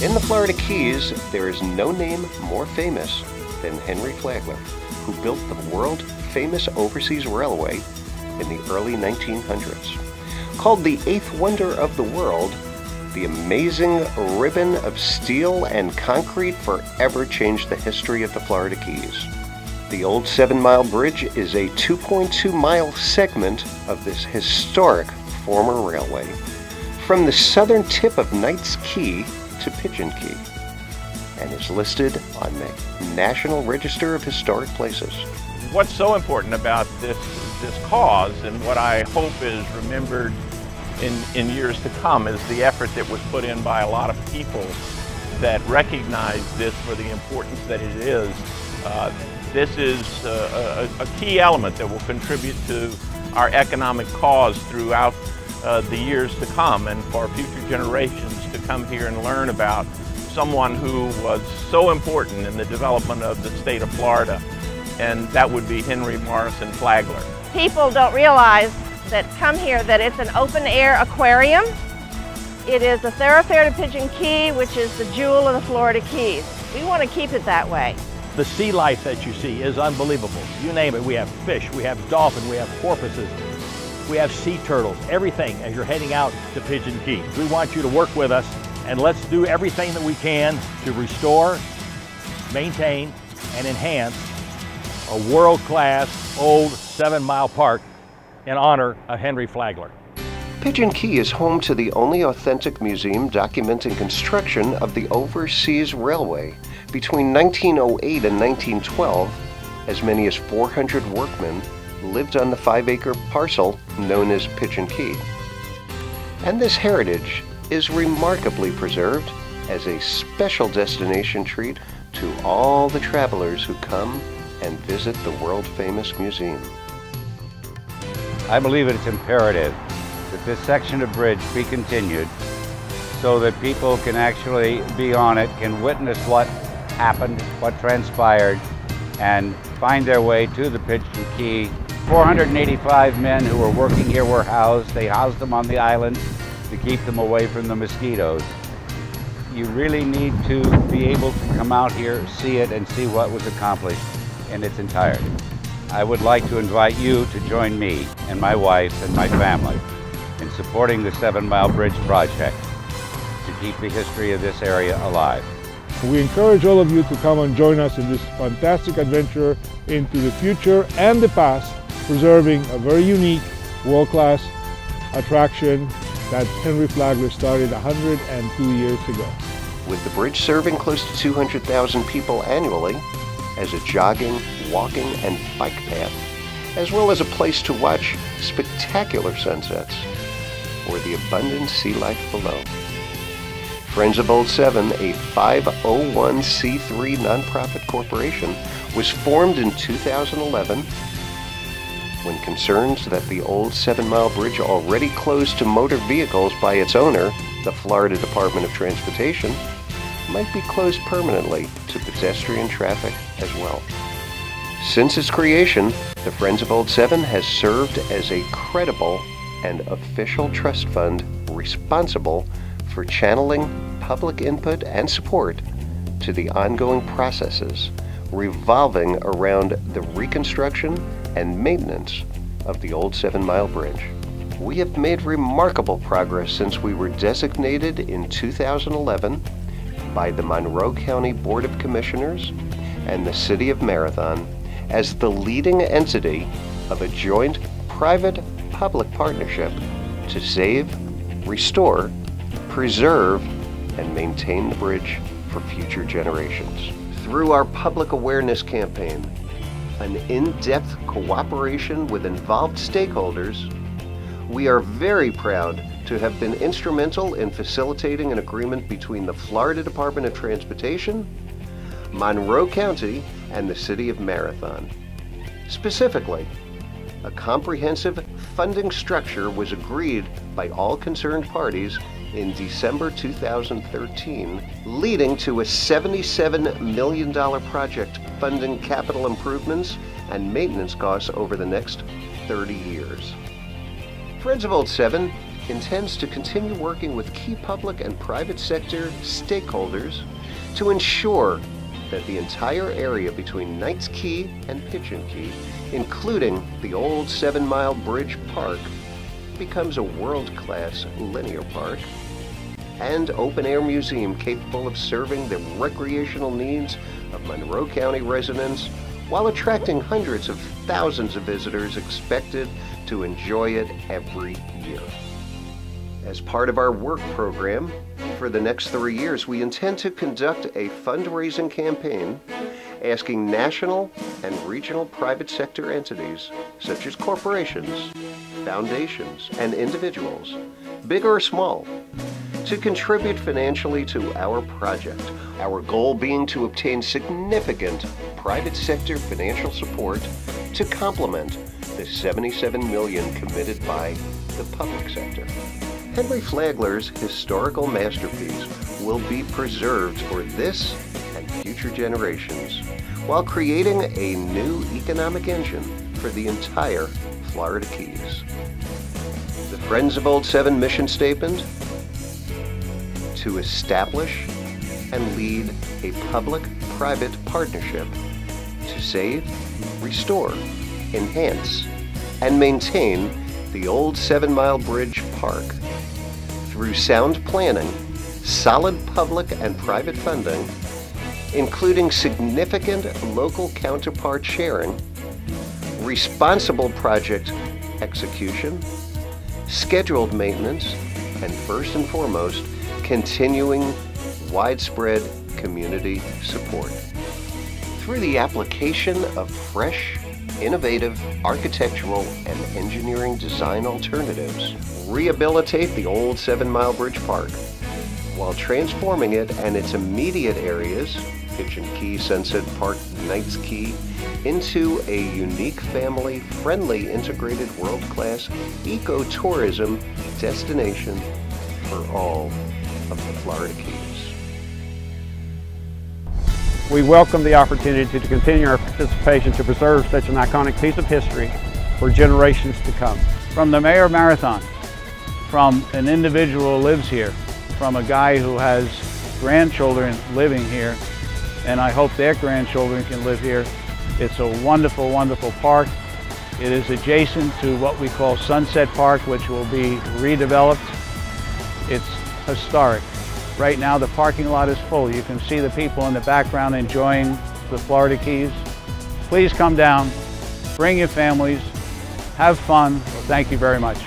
In the Florida Keys, there is no name more famous than Henry Flagler, who built the world-famous overseas railway in the early 1900s. Called the eighth wonder of the world, the amazing ribbon of steel and concrete forever changed the history of the Florida Keys. The old 7 Mile Bridge is a 2.2-mile segment of this historic former railway, from the southern tip of Knights Key to Pigeon Key, and is listed on the National Register of Historic Places. What's so important about this cause, and what I hope is remembered in years to come, is the effort that was put in by a lot of people that recognize this for the importance that it is. This is a key element that will contribute to our economic cause throughout the years to come, and for future generations to come here and learn about someone who was so important in the development of the state of Florida, and that would be Henry Morrison Flagler. People don't realize that come here that it's an open-air aquarium. It is a thoroughfare to Pigeon Key, which is the jewel of the Florida Keys. We want to keep it that way. The sea life that you see is unbelievable. You name it, we have fish, we have dolphin, we have porpoises, we have sea turtles, everything as you're heading out to Pigeon Key. We want you to work with us, and let's do everything that we can to restore, maintain, and enhance a world-class old 7 Mile park in honor of Henry Flagler. Pigeon Key is home to the only authentic museum documenting construction of the overseas railway. Between 1908 and 1912, as many as 400 workmen lived on the 5-acre parcel known as Pigeon Key. And this heritage is remarkably preserved as a special destination treat to all the travelers who come and visit the world-famous museum. I believe it's imperative that this section of bridge be continued so that people can actually be on it, can witness what happened, what transpired, and find their way to the Pigeon Key. 485 men who were working here were housed. They housed them on the island to keep them away from the mosquitoes. You really need to be able to come out here, see it, and see what was accomplished in its entirety. I would like to invite you to join me and my wife and my family in supporting the 7 Mile Bridge project to keep the history of this area alive. We encourage all of you to come and join us in this fantastic adventure into the future and the past, preserving a very unique, world-class attraction that Henry Flagler started 102 years ago. With the bridge serving close to 200,000 people annually as a jogging, walking, and bike path, as well as a place to watch spectacular sunsets or the abundant sea life below. Friends of Old 7, a 501c3 nonprofit corporation, was formed in 2011 when concerns that the old 7 Mile Bridge, already closed to motor vehicles by its owner, the Florida Department of Transportation, might be closed permanently to pedestrian traffic as well. Since its creation, the Friends of Old 7 has served as a credible and official trust fund responsible for channeling public input and support to the ongoing processes revolving around the reconstruction and maintenance of the old 7 Mile Bridge. We have made remarkable progress since we were designated in 2011 by the Monroe County Board of Commissioners and the City of Marathon as the leading entity of a joint private-public partnership to save, restore, preserve, and maintain the bridge for future generations. Through our public awareness campaign, an in-depth cooperation with involved stakeholders, we are very proud to have been instrumental in facilitating an agreement between the Florida Department of Transportation, Monroe County, and the City of Marathon. Specifically, a comprehensive funding structure was agreed by all concerned parties in December 2013, leading to a $77 million project funding capital improvements and maintenance costs over the next 30 years. Friends of Old 7 intends to continue working with key public and private sector stakeholders to ensure that the entire area between Knights Key and Pigeon Key, including the old 7 Mile Bridge Park, becomes a world-class linear park and open-air museum capable of serving the recreational needs of Monroe County residents while attracting hundreds of thousands of visitors expected to enjoy it every year. As part of our work program, for the next 3 years, we intend to conduct a fundraising campaign asking national and regional private sector entities, such as corporations, foundations, and individuals, big or small, to contribute financially to our project. Our goal being to obtain significant private sector financial support to complement the $77 million committed by the public sector. Henry Flagler's historical masterpiece will be preserved for this and future generations while creating a new economic engine for the entire Florida Keys. The Friends of Old Seven mission statement: to establish and lead a public-private partnership to save, restore, enhance, and maintain the old 7 Mile Bridge Park through sound planning, solid public and private funding, including significant local counterpart sharing, responsible project execution, scheduled maintenance, and first and foremost, continuing widespread community support. Through the application of fresh, innovative architectural and engineering design alternatives, rehabilitate the old 7 Mile Bridge Park while transforming it and its immediate areas, Pigeon Key, Sunset Park, Knights Key, into a unique family-friendly integrated world-class ecotourism destination for all of the Florida Keys. We welcome the opportunity to continue our participation to preserve such an iconic piece of history for generations to come. From the Mayor Marathon, from an individual who lives here, from a guy who has grandchildren living here, and I hope their grandchildren can live here. It's a wonderful, wonderful park. It is adjacent to what we call Sunset Park, which will be redeveloped. It's historic. Right now the parking lot is full. You can see the people in the background enjoying the Florida Keys. Please come down, bring your families, have fun. Thank you very much.